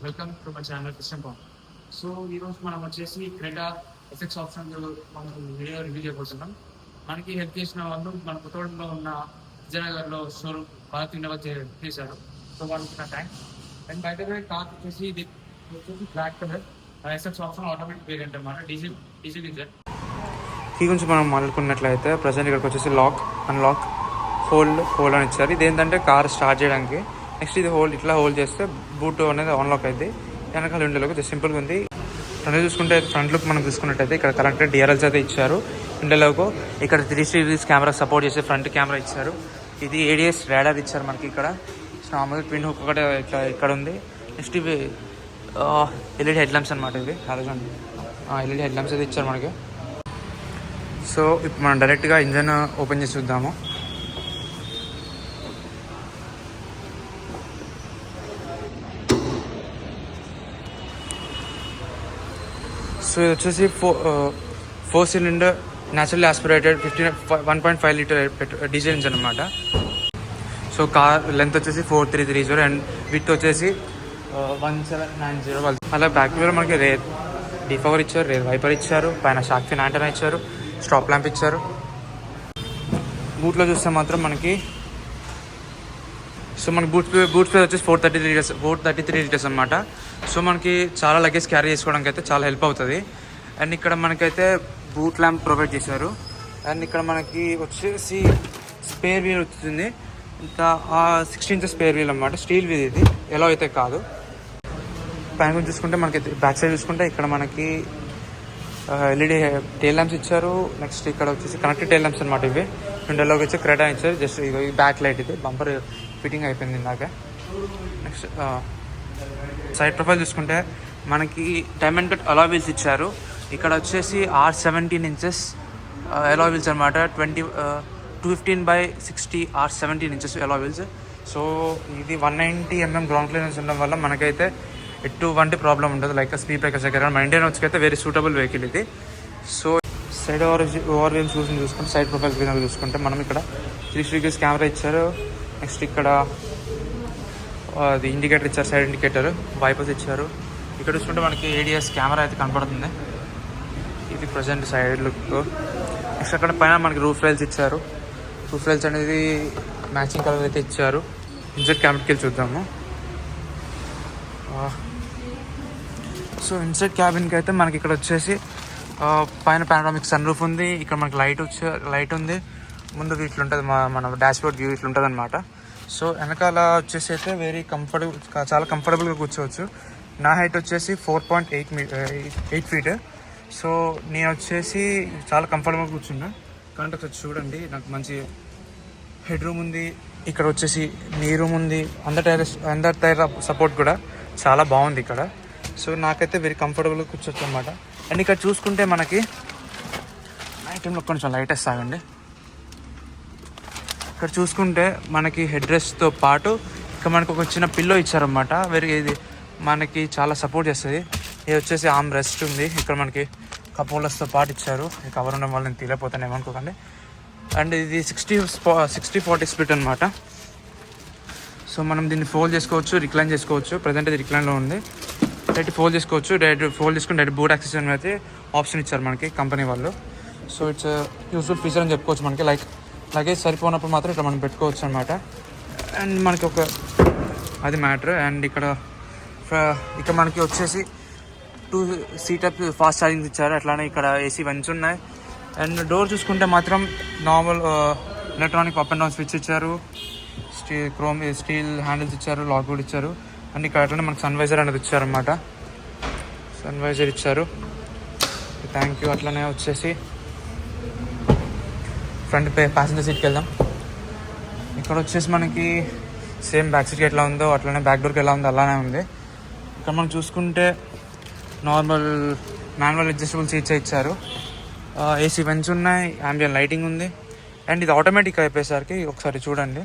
Welcome to my channel Krishna pan. So ఈరోజు మనం వచ్చేసి క్రెటా ఎఫెక్ట్స్ ఆప్షన్ మనం వీడియో రివ్యూ చేయబోతున్నాం. మనకి హెల్ప్ చేసిన వాళ్ళు మన కొత్తగూడెంలో ఉన్న విజయనగర్లో షోరూమ్ బాగా తిన్నగా చేశారు. సో వాళ్ళకి నా థ్యాంక్స్. అండ్ బయట కార్ వచ్చేసి ఇది వచ్చేసి black colour effects option automatic variant అన్నమాట. Diesel engine. కీ గురించి మనం మాట్లాడుకున్నట్లయితే ప్రజెంట్ ఇక్కడికి వచ్చేసి లాక్, అన్లాక్, హోల్డ్ అని ఇచ్చారు. ఇది ఏంటంటే కార్ స్టార్ట్ చేయడానికి. నెక్స్ట్ ఇది ఇట్లా హోల్డ్ చేస్తే బూట్ అనేది అన్లాక్ అయింది. వెనకాల విండోలోకి జస్ట్ సింపుల్గా ఉంది. ఫ్రంట్ చూసుకుంటే ఫ్రంట్ లుక్ మనం తీసుకున్నట్టయితే ఇక్కడ కరెక్ట్గా డిఆర్ఎల్స్ అయితే ఇచ్చారు. విండోలోకి ఇక్కడ 360 కెమెరా సపోర్ట్ చేసే ఫ్రంట్ కెమెరా ఇచ్చారు. ఇది ADS రాడార్ ఇచ్చారు మనకి. ఇక్కడ మామూలుగా ట్విన్ హుక్ ఒకటి ఇట్లా ఇక్కడ ఉంది. నెక్స్ట్ ఇవి LED హెడ్ ల్యాంప్స్ అనమాట. ఇవి హాలోజన్ LED హెడ్ ల్యాంప్స్ అయితే ఇచ్చారు మనకి. సో ఇప్పుడు మనం డైరెక్ట్గా ఇంజన్ ఓపెన్ చేసి చూద్దాము. సో ఇది వచ్చేసి 4 cylinder natural aspirated 1.5 litre diesel engine అనమాట. సో కార్ లెంత్ వచ్చేసి 4330 అండ్ విత్ వచ్చేసి 1790. అలా బ్యాక్ వీలో మనకి రేర్ డిఫవర్ ఇచ్చారు, రేర్ వైపర్ ఇచ్చారు, పైన షార్క్ ఫిన్ యాంటెనా ఇచ్చారు, స్టాప్ ల్యాంప్ ఇచ్చారు. బూట్లో చూస్తే మాత్రం మనకి బూట్ స్పేస్ వచ్చేసి 433 లీటర్స్ అనమాట. సో మనకి చాలా లగేజ్ క్యారీ చేసుకోవడానికి అయితే చాలా హెల్ప్ అవుతుంది. అండ్ ఇక్కడ మనకైతే బూట్ ల్యాంప్ ప్రొవైడ్ చేశారు. అండ్ ఇక్కడ మనకి వచ్చేసి స్పేర్ వీల్ వచ్చింది. ఇంకా 16 ఇంచెస్ స్పేర్ వీల్ అనమాట. స్టీల్ వీల్ ఇది, ఎలా అయితే కాదు. పైన చూసుకుంటే మనకి బ్యాక్ సైడ్ చూసుకుంటే ఇక్కడ మనకి LED టైల్ ల్యాంప్స్ ఇచ్చారు. నెక్స్ట్ ఇక్కడ వచ్చేసి కనెక్టెడ్ టైల్ ల్యాంప్స్ అనమాట. ఇవి విండోలోకి వచ్చి క్రెటా ఇచ్చారు. జస్ట్ ఇది బ్యాక్ లైట్, ఇది బంపర్ ఫిట్టింగ్ అయిపోయింది ఇందాక. నెక్స్ట్ సైడ్ ప్రొఫైల్ చూసుకుంటే మనకి డైమండ్ కట్ అలా వీల్స్ ఇచ్చారు. ఇక్కడ వచ్చేసి R17 ఇంచెస్ అలా వీల్స్ అనమాట. 215/60 R17 ఇంచెస్ అలా వీల్స్. సో ఇది 190 mm గ్రౌండ్ క్లియరెన్స్ ఉండడం వల్ల మనకైతే ఎటువంటి ప్రాబ్లం ఉండదు. లైక్ స్పీడ్ బ్రేకర్స్ దగ్గర మెయింటైన్ వచ్చి వెరీ సూటబుల్ వెహికల్ ఇది. సో సైడ్ ఓవర్ వ్యూ చూసుకుంటే సైడ్ ప్రొఫైల్ చూసుకుంటే మనం ఇక్కడ 360 కెమెరా ఇచ్చారు. నెక్స్ట్ ఇక్కడ అది ఇండికేటర్ ఇచ్చారు, సైడ్ ఇండికేటర్, వైపర్స్ ఇచ్చారు. ఇక్కడ చూసుకుంటే మనకి ADS కెమెరా అయితే కనపడుతుంది. ఇది ప్రజెంట్ సైడ్ లుక్. నెక్స్ట్ అక్కడ పైన మనకి రూఫ్ రైల్స్ ఇచ్చారు. రూఫ్ రైల్స్ అనేది మ్యాచింగ్ కలర్ అయితే ఇచ్చారు. ఇన్సైడ్ క్యాబిన్కి వెళ్ళి చూద్దాము. సో ఇన్సైడ్ క్యాబిన్కి అయితే మనకి ఇక్కడ వచ్చేసి పైన పానరామిక్ సన్ రూఫ్ ఉంది. ఇక్కడ మనకి లైట్ ఉంది. ముందు ఇట్లుంటుంది మన డాష్బోర్డ్ వ్యూ ఇట్లుంటుంది అనమాట. సో వెనకాల వచ్చేసి అయితే చాలా కంఫర్టబుల్గా కూర్చోవచ్చు. నా హైట్ వచ్చేసి 4.8 feet. సో నేను వచ్చేసి చాలా కంఫర్టబుల్గా కూర్చున్నా. కాబట్టి ఒకసారి చూడండి, నాకు మంచి హెడ్ రూమ్ ఉంది. ఇక్కడ వచ్చేసి నీ రూమ్ ఉంది. అందర్ టైర్ సపోర్ట్ కూడా చాలా బాగుంది ఇక్కడ. సో నాకైతే వెరీ కంఫర్టబుల్గా కూర్చోవచ్చు అనమాట. అండ్ ఇక్కడ చూసుకుంటే మనకి నైట్ టైంలో కొంచెం లైట్ వేస్తాగండి. ఇక్కడ చూసుకుంటే మనకి హెడ్ రెస్ట్తో పాటు ఇక్కడ మనకు ఒక చిన్న పిల్లో ఇచ్చారన్నమాట. ఇది మనకి చాలా సపోర్ట్ చేస్తుంది. ఇది వచ్చేసి ఆర్మ్ రెస్ట్ ఉంది. ఇక్కడ మనకి కప్ హోల్డర్స్తో పాటు ఇచ్చారు. ఈ కవర్ ఉండడం వల్ల నేను తీయలేకపోతాను ఏమనుకోకండి. అండ్ ఇది 60/40 స్ప్లిట్ అనమాట. సో మనం దీన్ని ఫోల్డ్ చేసుకోవచ్చు, రిక్లైన్ చేసుకోవచ్చు. ప్రజెంట్ ఇది రిక్లైన్లో ఉంది. డైరెక్ట్ ఫోల్డ్ చేసుకోవచ్చు. డైరెక్ట్ ఫోల్డ్ చేసుకుని డైరెక్ట్ బూట్ యాక్సెస్ అయితే ఆప్షన్ ఇచ్చారు మనకి కంపెనీ వాళ్ళు. సో ఇట్స్ యూస్ఫుల్ ఫీచర్ అని చెప్పుకోవచ్చు. మనకి లగేజ్ సరిపోనప్పుడు మాత్రం ఇట్లా మనం పెట్టుకోవచ్చు అనమాట. అండ్ మనకి అది మ్యాటర్. అండ్ ఇక్కడ మనకి వచ్చేసి 2 సీటప్ ఫాస్ట్ ఛార్జింగ్ ఇచ్చారు. అట్లానే ఇక్కడ AC వెంట్స్ ఉన్నాయి. అండ్ డోర్ చూసుకుంటే మాత్రం normal electronic up and down switch ఇచ్చారు. స్టీల్ హ్యాండిల్స్ ఇచ్చారు. లాక్ కూడా ఇచ్చారు. అండ్ ఇక్కడ అట్లనే మనకి సన్వైజర్ అనేది ఇచ్చారన్నమాట. సన్వైజర్ ఇచ్చారు. Thank you. అట్లనే వచ్చేసి ఫ్రంట్ ప్యాసింజర్ సీట్కి వెళ్దాం. ఇక్కడ వచ్చేసి మనకి సేమ్ బ్యాక్ సీట్కి ఎట్లా ఉందో అట్లనే బ్యాక్ డోర్కి ఎలా ఉందో అలానే ఉంది. ఇక్కడ మనం చూసుకుంటే మాన్యువల్ అడ్జస్టబుల్ సీట్స్ ఇచ్చారు. AC వెంట్స్ ఉన్నాయి. ambient లైటింగ్ ఉంది. అండ్ ఇది ఆటోమేటిక్ అయిపోయేసరికి ఒకసారి చూడండి,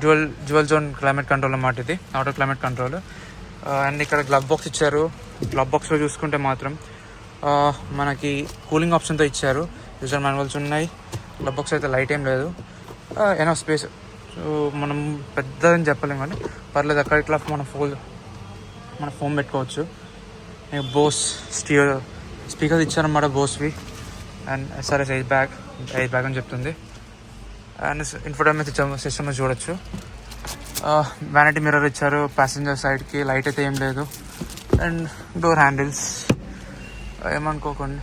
డ్యువల్ జోన్ క్లైమేట్ కంట్రోల్ అన్నమాట. ఇది ఆటో క్లైమేట్ కంట్రోల్. అండ్ ఇక్కడ గ్లవ్ బాక్స్ ఇచ్చారు. గ్లవ్ బాక్స్లో చూసుకుంటే మాత్రం మనకి కూలింగ్ ఆప్షన్తో ఇచ్చారు. యూజర్ మాన్యువల్స్ ఉన్నాయి. గ్లవ్ బాక్స్ అయితే లైట్ ఏం లేదు. ఎనో స్పేస్. సో మనం పెద్దదని చెప్పలేము కానీ పర్లేదు, అక్కడ ఇట్లా మన ఫోన్ పెట్టుకోవచ్చు. బోస్ స్పీకర్స్ ఇచ్చారన్నమాట, బోస్వి. అండ్ ఎస్ఆర్ఎస్ ఎయిర్ బ్యాగ్ అని చెప్తుంది. అండ్ ఇన్ఫోటైన్మెంట్ సిస్టమ్ చూడొచ్చు. వ్యానిటీ మిర్రర్ ఇచ్చారు. ప్యాసింజర్ సైడ్కి లైట్ అయితే ఏం లేదు. అండ్ డోర్ హ్యాండిల్స్ ఏమనుకోకండి,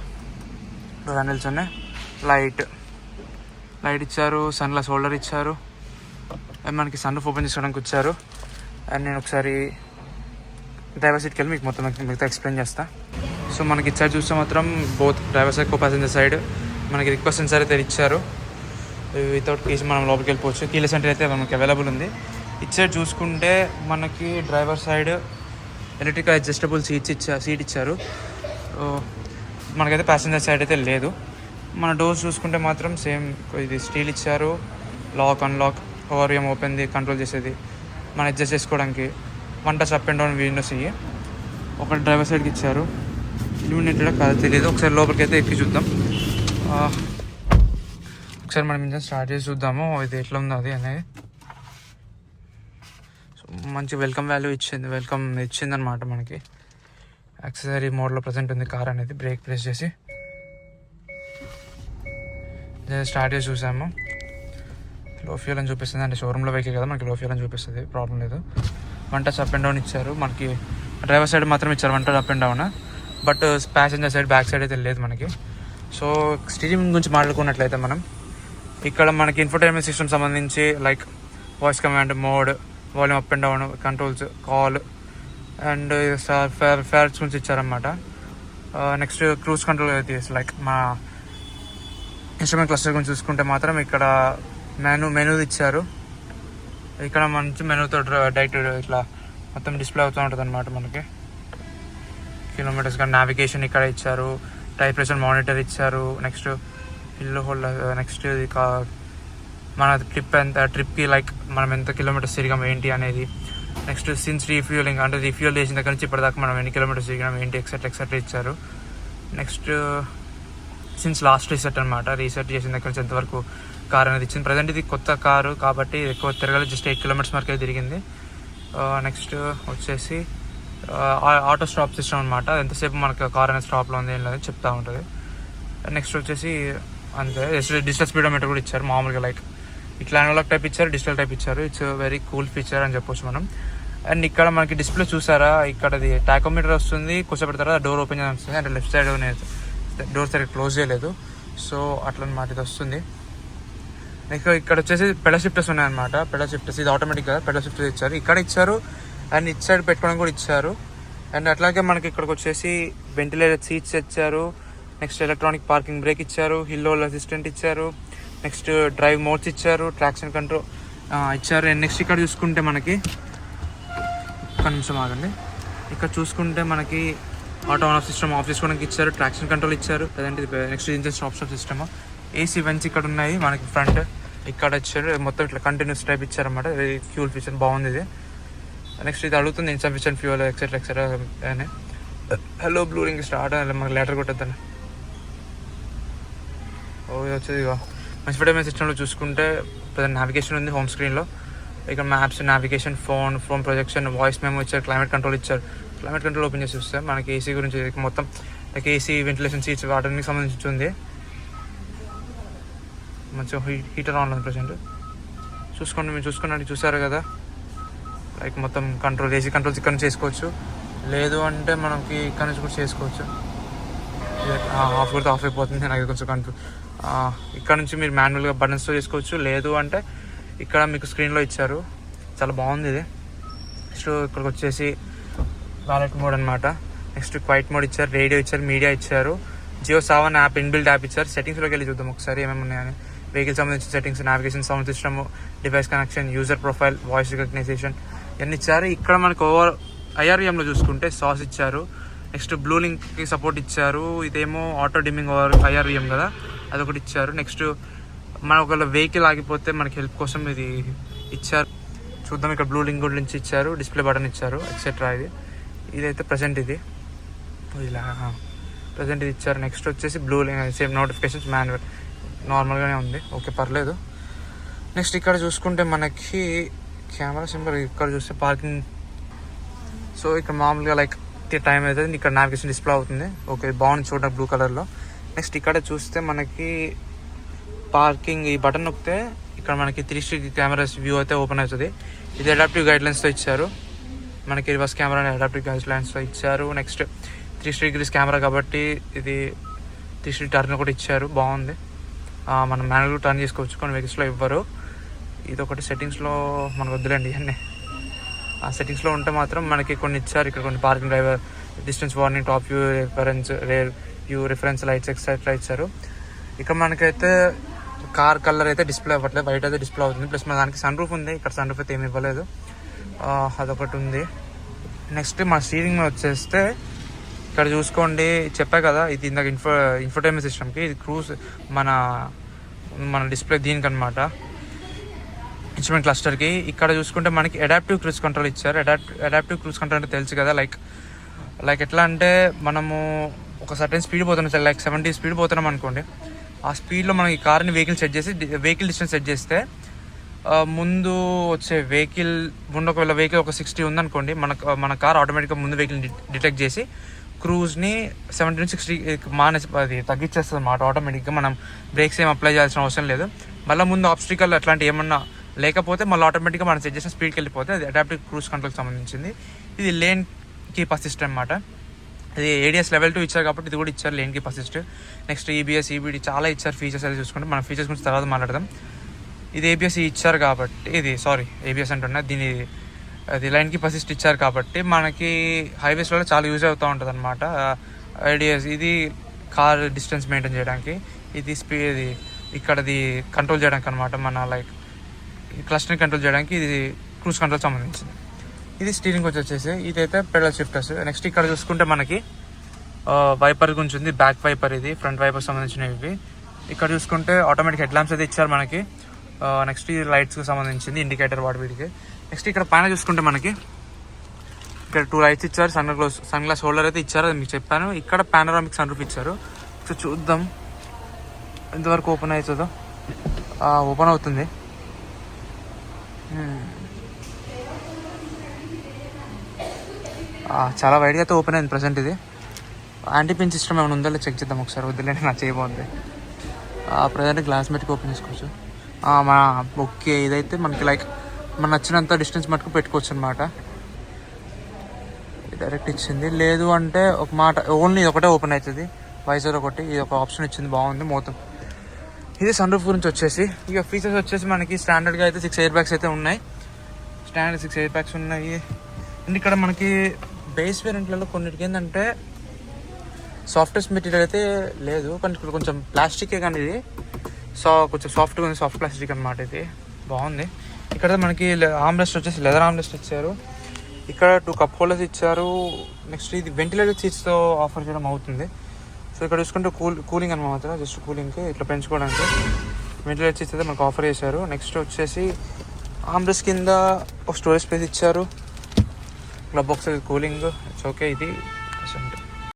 డోర్ హ్యాండిల్స్ ఉన్నాయి. లైట్ ఇచ్చారు. సన్గ్లాస్ హోల్డర్ ఇచ్చారు. అండ్ మనకి సన్ రూఫ్ ఓపెన్ చేసుకోవడానికి వచ్చారు. అండ్ నేను ఒకసారి డ్రైవర్ సీట్కి వెళ్ళి మీకు మొత్తం మిగతా ఎక్స్ప్లెయిన్ చేస్తా. సో మనకి ఇచ్చారు చూస్తే మాత్రం both driver side co passenger side మనకి రిక్వెస్ట్ సెన్సార్ అయితే ఇచ్చారు. వితౌట్ కీస్ మనం లోపలికి వెళ్ళిపోవచ్చు. కీలెస్ ఎంట్రీ అయితే మనకి అవైలబుల్ ఉంది. ఇచ్చారు చూసుకుంటే మనకి driver side electrical adjustable seat ఇచ్చారు. మనకైతే ప్యాసింజర్ సైడ్ అయితే లేదు. మన డోర్స్ చూసుకుంటే మాత్రం సేమ్ ఇది స్టీల్ ఇచ్చారు. లాక్ అన్లాక్ ఓవర్విఎం ఓపెన్ది కంట్రోల్ చేసేది, మనం అడ్జస్ట్ చేసుకోవడానికి. 1 touch up and down Windows ఇవి ఒక డ్రైవర్ సైడ్కి ఇచ్చారు. ఇల్యూమినేటెడ్ కాదు తెలియదు. ఒకసారి లోపలికి అయితే ఎక్కి చూద్దాం. ఒకసారి మనం ఇంజన్ స్టార్ట్ చేసి చూద్దాము ఇది ఎట్లా ఉందో అది అనేది. సో మంచి వెల్కమ్ ఇచ్చిందనమాట మనకి. యాక్సెసరీ మోడ్లో ప్రజెంట్ ఉంది కార్ అనేది. బ్రేక్ ప్రెస్ చేసి స్టార్ట్ చేసి చూసాము. లో ఫ్యూల్ అని చూపిస్తుంది, అంటే షోరూంలో వెహికల్ కదా మనకి లో ఫ్యూల్ అని చూపిస్తుంది, ప్రాబ్లం లేదు. 1 టచ్ అప్ అండ్ డౌన్ ఇచ్చారు. మనకి డ్రైవర్ సైడ్ మాత్రం ఇచ్చారు 1 touch up and down. But passenger side back side అయితే లేదు మనకి. సో స్టీరింగ్ గురించి మాట్లాడుకున్నట్లయితే మనం ఇక్కడ మనకి ఇన్ఫోటైన్మెంట్ సిస్టమ్ సంబంధించి like voice command, mode, volume up and down, controls, call and fares గురించి ఇచ్చారన్నమాట. నెక్స్ట్ క్రూజ్ కంట్రోల్ అయితే లైక్ మా ఇన్స్ట్రుమెంట్ క్లస్టర్ గురించి చూసుకుంటే మాత్రం ఇక్కడ మెనూ ఇచ్చారు. ఇక్కడ మంచి మెనూతో డైరెక్ట్ ఇట్లా మొత్తం డిస్ప్లే అవుతూ ఉంటుంది అనమాట మనకి. కిలోమీటర్స్ కానీ నావిగేషన్ ఇక్కడ ఇచ్చారు. టైర్ ప్రెషర్ మానిటర్ ఇచ్చారు. నెక్స్ట్ హిల్ హోల్డర్, నెక్స్ట్ ఇది మన ట్రిప్కి లైక్ మనం ఎంత కిలోమీటర్స్ తిరిగాం ఏంటి అనేది. నెక్స్ట్ సిన్స్ రీఫ్యూలింగ్, అంటే రీఫ్యూల్ చేసిన దగ్గర నుంచి ఇప్పటిదాకా మనం ఎన్ని కిలోమీటర్స్ తిరిగాం ఏంటి ఎక్సెట్రా ఇచ్చారు. నెక్స్ట్ సిన్స్ లాస్ట్ రీసెట్ అనమాట, రీసెట్ చేసిన దగ్గర నుంచి ఎంతవరకు కార్ అనేది ఇచ్చింది. ప్రజెంట్ ఇది కొత్త కారు కాబట్టి ఎక్కువ తిరగాలి, జస్ట్ 8 కిలోమీటర్స్ వరకే తిరిగింది. నెక్స్ట్ వచ్చేసి ఆటో స్టాప్ సిస్టమ్ అనమాట. ఎంతసేపు మనకు కార్ అనేది స్టాప్లో ఉంది ఏం లేదని చెప్తూ ఉంటుంది. నెక్స్ట్ వచ్చేసి అంతే డిజిటల్ స్పీడోమీటర్ కూడా ఇచ్చారు. మామూలుగా లైక్ ఇట్లా అనలాగ్ టైప్ ఇచ్చారు, డిజిటల్ టైప్ ఇచ్చారు. ఇట్స్ వెరీ కూల్ ఫీచర్ అని చెప్పొచ్చు మనం. అండ్ ఇక్కడ మనకి డిస్ప్లే చూసారా, ఇక్కడది టాకోమీటర్ వస్తుంది. కూర్చోబెట్టిన తర్వాత డోర్ ఓపెన్ చేయాల్సి వస్తుంది. అంటే left side door side close చేయలేదు. సో అట్లా అనమాట ఇది వస్తుంది. నెక్స్ట్ ఇక్కడ వచ్చేసి పెడల్ షిఫ్టర్స్ ఉన్నాయన్నమాట. పెడల్ షిఫ్టర్స్ ఇది ఆటోమేటిక్గా పెడల్ షిఫ్టర్స్ ఇచ్చారు, ఇక్కడ ఇచ్చారు. అండ్ ఇటు సైడ్ పెట్టుకోవడానికి కూడా ఇచ్చారు. అండ్ అట్లాగే మనకి ఇక్కడికి వచ్చేసి వెంటిలేటర్ సీట్స్ ఇచ్చారు. నెక్స్ట్ ఎలక్ట్రానిక్ పార్కింగ్ బ్రేక్ ఇచ్చారు. హిల్ హోల్డ్ అసిస్టెంట్ ఇచ్చారు. నెక్స్ట్ డ్రైవ్ మోడ్స్ ఇచ్చారు. ట్రాక్షన్ కంట్రోల్ ఇచ్చారు. అండ్ నెక్స్ట్ ఇక్కడ చూసుకుంటే మనకి ఒక్క నిమిషం ఆగండి. ఇక్కడ చూసుకుంటే మనకి auto on off system of చేసుకోవడానికి ఇచ్చారు. ట్రాక్షన్ కంట్రోల్ ఇచ్చారు. ప్రజెంట్ ఇది next engine stop system. AC vents ఇక్కడ ఉన్నాయి మనకి ఫ్రంట్. ఇక్కడ ఇచ్చారు మొత్తం ఇట్లా కంటిన్యూస్ టైప్ ఇచ్చారన్నమాట. ఫ్యూల్ ఫీచర్ బాగుంది ఇది. నెక్స్ట్ ఇది అడుగుతుంది ఇన్సఫిషియెంట్ ఫ్యూల్ ఎక్సెట్రా అని. హలో బ్లూ రింగ్ స్టార్ట్ మనకి లెటర్ కొట్టద్దని. ఇది వచ్చేది ఇన్ఫోటైన్మెంట్ సిస్టంలో చూసుకుంటే ప్రజెంట్ నావిగేషన్ ఉంది హోమ్ స్క్రీన్లో. ఇక్కడ maps, navigation, phone projection, voice memo ఇచ్చారు. క్లైమేట్ కంట్రోల్ ఇచ్చారు. క్లైమేట్ కంట్రోల్ ఓపెన్ చేసి చూస్తే మనకి ఏసీ గురించి మొత్తం లైక్ ఏసీ, వెంటిలేషన్, సీట్స్ వాటికి సంబంధించి ఉంది. మంచిగా హీటర్ ఆన్ ఉంది ప్రజెంట్. చూసుకోండి, మీరు చూసారు కదా లైక్ మొత్తం కంట్రోల్, ఏసీ కంట్రోల్స్ ఇక్కడ నుంచి చేసుకోవచ్చు. లేదు అంటే మనకి ఇక్కడ నుంచి కూడా చేసుకోవచ్చు. ఆఫ్ కొడితే ఆఫ్ అయిపోతుంది నాకు కొంచెం కంట్రోల్. ఇక్కడ నుంచి మీరు మాన్యువల్గా బటన్స్తో చేసుకోవచ్చు. లేదు అంటే ఇక్కడ మీకు స్క్రీన్లో ఇచ్చారు. చాలా బాగుంది ఇది. నెక్స్ట్ ఇక్కడికి వచ్చేసి వాలెట్ మోడ్ అనమాట. నెక్స్ట్ క్వైట్ మోడ్ ఇచ్చారు. రేడియో ఇచ్చారు. మీడియా ఇచ్చారు. Jio Saavn app inbuilt app ఇచ్చారు. సెట్టింగ్స్లోకి వెళ్ళి చూద్దాం ఒకసారి ఏమేమి ఉన్నాయని. వెహికల్ సంబంధించిన settings, navigation, sound system, device connection, user profile, voice recognition ఇవన్నీ ఇచ్చారు. ఇక్కడ మనకు ఐఆర్విఎంలో చూసుకుంటే సాస్ ఇచ్చారు. నెక్స్ట్ బ్లూ లింక్కి సపోర్ట్ ఇచ్చారు. ఇదేమో ఆటో డిమ్మింగ్ ఐఆర్విఎం కదా, అదొకటి ఇచ్చారు. నెక్స్ట్ మన ఒకవేళ వెహికల్ ఆగిపోతే మనకి హెల్ప్ కోసం ఇది ఇచ్చారు. చూద్దాం, ఇక్కడ బ్లూ లింక్ గురించి ఇచ్చారు. డిస్ప్లే బటన్ ఇచ్చారు ఎక్సెట్రా. ఇదైతే ప్రజెంట్ ఇది ఇలా ప్రజెంట్ ఇది ఇచ్చారు. నెక్స్ట్ వచ్చేసి blue link same notifications manual నార్మల్గానే ఉంది. ఓకే పర్లేదు. నెక్స్ట్ ఇక్కడ చూసుకుంటే మనకి కెమెరా సింబల్ ఇక్కడ చూస్తే పార్కింగ్. సో ఇక్కడ మామూలుగా లైక్ టైం అవుతుంది, ఇక్కడ నావిగేషన్ డిస్ప్లే అవుతుంది. ఓకే, బాగుంది చూడండి బ్లూ కలర్లో. నెక్స్ట్ ఇక్కడ చూస్తే మనకి పార్కింగ్ ఈ బటన్ నొక్కితే ఇక్కడ మనకి 360 కెమెరాస్ వ్యూ అయితే ఓపెన్ అవుతుంది. ఇది అడాప్టివ్ గైడ్లైన్స్తో ఇచ్చారు మనకి. రివర్స్ కెమెరా అడాప్టివ్ గైడ్లైన్స్తో ఇచ్చారు. నెక్స్ట్ 360 degrees కెమెరా కాబట్టి ఇది 360 టర్న్ కూడా ఇచ్చారు, బాగుంది. మనం మాన్యువల్ టర్న్ చేసుకోవచ్చు, కొన్ని వెహికల్స్లో ఇవ్వరు. ఇది ఒకటి సెట్టింగ్స్లో మనకు వద్దులేండి ఇవన్నీ. ఆ సెట్టింగ్స్లో ఉంటే మాత్రం మనకి కొన్ని ఇచ్చారు. ఇక్కడ కొన్ని parking driver distance warning, top view reference, rear view reference lights etcetera ఇచ్చారు. ఇక్కడ మనకైతే కార్ కలర్ అయితే డిస్ప్లే అవ్వట్లేదు, వైట్ అయితే డిస్ప్లే అవుతుంది. ప్లస్ మన దానికి సన్ రూఫ్ ఉంది, ఇక్కడ సన్ రూఫ్ అయితే ఏమి ఇవ్వలేదు, అదొకటి ఉంది. నెక్స్ట్ మన స్టీరింగ్ వచ్చేస్తే ఇక్కడ చూసుకోండి, చెప్పా కదా ఇది ఇందాక ఇన్ఫోటైన్మెంట్ సిస్టమ్కి, ఇది క్రూజ్ మన డిస్ప్లే దీనికి అనమాట, ఇన్స్ట్రుమెంట్ క్లస్టర్కి. ఇక్కడ చూసుకుంటే మనకి అడాప్టివ్ క్రూజ్ కంట్రోల్ ఇచ్చారు. అడాప్టివ్ క్రూజ్ కంట్రోల్ అంటే తెలుసు కదా, లైక్ ఎట్లా అంటే మనము ఒక సర్టెన్ స్పీడ్ పోతున్నాం సార్, లైక్ 70 స్పీడ్ పోతున్నాం అనుకోండి. ఆ స్పీడ్లో మనం ఈ కార్ని వెహికల్ డిస్టెన్స్ సెట్ చేస్తే ముందు వచ్చే వెహికల్ ఒకవేళ వెహికల్ ఒక 60 ఉందనుకోండి, మన కార్ ఆటోమేటిక్గా ముందు వెహికల్ డిటెక్ట్ చేసి క్రూజ్ని 70 నుంచి 60 అది తగ్గించేస్తుంది అన్నమాట ఆటోమేటిక్గా. మనం బ్రేక్స్ ఏం అప్లై చేయాల్సిన అవసరం లేదు. మళ్ళీ ముందు ఆబ్స్టికల్ అట్లాంటి ఏమన్నా లేకపోతే మళ్ళీ ఆటోమేటిక్గా మనం సెట్ చేసిన స్పీడ్కి వెళ్ళిపోతే అది అడాప్టివ్ క్రూజ్ కంట్రోల్కి సంబంధించింది. ఇది లేన్ కీప్ అసిస్ట్ అనమాట. ఇది ADS Level 2 ఇచ్చారు కాబట్టి ఇది కూడా ఇచ్చారు, lane keep assist. Next EBS, EBD చాలా ఇచ్చారు ఫీచర్స్ అయితే చూసుకుంటే. మన ఫీచర్స్ గురించి తర్వాత మాట్లాడదాం. ఇది ABS ఇచ్చారు కాబట్టి ABS అంటున్నా, అది లైన్ కీప్ అసిస్ట్ ఇచ్చారు కాబట్టి మనకి హైవేస్లో చాలా యూజ్ అవుతూ ఉంటుంది అనమాట. ADS ఇది కార్ డిస్టెన్స్ మెయింటైన్ చేయడానికి, ఇది స్పీడ్ ఇక్కడది కంట్రోల్ చేయడానికి అనమాట. మన లైక్ క్లస్టర్ని కంట్రోల్ చేయడానికి ఇది క్రూజ్ కంట్రోల్ సంబంధించింది. ఇది స్టీరింగ్ వచ్చేసి ఇదైతే పెడల్ షిఫ్టర్స్. నెక్స్ట్ ఇక్కడ చూసుకుంటే మనకి వైపర్ గురించి ఉంది, బ్యాక్ వైపర్, ఇది ఫ్రంట్ వైపర్ సంబంధించినవి ఇవి. ఇక్కడ చూసుకుంటే ఆటోమేటిక్ హెడ్ ల్యాంప్స్ అయితే ఇచ్చారు మనకి. నెక్స్ట్ ఇది లైట్స్కి సంబంధించింది, ఇండికేటర్ వాటి వీటికి. నెక్స్ట్ ఇక్కడ పైన చూసుకుంటే మనకి ఇక్కడ 2 లైట్స్ ఇచ్చారు, సన్ గ్లాస్ హోల్డర్ అయితే ఇచ్చారు, అది మీకు చెప్పాను. ఇక్కడ పానరామిక్ సన్ రూఫ్ ఇచ్చారు. సో చూద్దాం ఎంతవరకు ఓపెన్ అవుతుందో. ఓపెన్ అవుతుంది. చాలా వైడ్గా అయితే ఓపెన్ అయింది ప్రజెంట్. ఇది యాంటీ పిన్ సిస్టమ్ ఏమైనా ఉందో చెక్ చేద్దాం ఒకసారి, వద్దులేండి నా చేయబోద్ది. ప్రజెంట్ గ్లాస్ మెట్కి ఓపెన్ చేసుకోవచ్చు. ఓకే, ఇదైతే మనకి లైక్ మన నచ్చినంత డిస్టెన్స్ మటుకు పెట్టుకోవచ్చు అనమాట. డైరెక్ట్ ఇచ్చింది, లేదు అంటే ఒక మాట ఓన్లీ ఒకటే ఓపెన్ అవుతుంది, వైజర్ ఒకటి, ఇది ఒక ఆప్షన్ ఇచ్చింది, బాగుంది మొత్తం. ఇది సన్ రూఫ్ గురించి వచ్చేసి. ఇక ఫీచర్స్ వచ్చేసి మనకి స్టాండర్డ్గా అయితే 6 ఎయిర్ బ్యాగ్స్ అయితే ఉన్నాయి, స్టాండర్డ్ 6 ఎయిర్ బ్యాగ్స్ ఉన్నాయి. అండ్ ఇక్కడ మనకి బేస్ వేరియంట్లలో కొన్నిటికి ఏంటంటే సాఫ్ట్వేర్ మెటీరియల్ అయితే లేదు, కానీ ఇక్కడ కొంచెం ప్లాస్టికే, కానీ ఇది కొంచెం సాఫ్ట్గా ఉంది, సాఫ్ట్ ప్లాస్టిక్ అనమాట. ఇది బాగుంది. ఇక్కడ మనకి ఆమ్రెస్ట్ వచ్చేసి లెదర్ ఆమ్రెస్ట్ ఇచ్చారు. ఇక్కడ 2 కప్ హోల్డర్స్ ఇచ్చారు. నెక్స్ట్ ఇది వెంటిలేటెడ్ సీట్స్తో ఆఫర్ చేయడం అవుతుంది. సో ఇక్కడ చూసుకుంటే కూలింగ్ అనమాట, జస్ట్ కూలింగ్కి ఇట్లా పెంచుకోవడానికి వెంటిలేటెడ్ సీట్స్ అయితే మనకు ఆఫర్ చేశారు. నెక్స్ట్ వచ్చేసి ఆమ్రెస్ట్ కింద ఒక స్టోరేజ్ స్పేస్ ఇచ్చారు, glove box cooling. It's okay. ఇది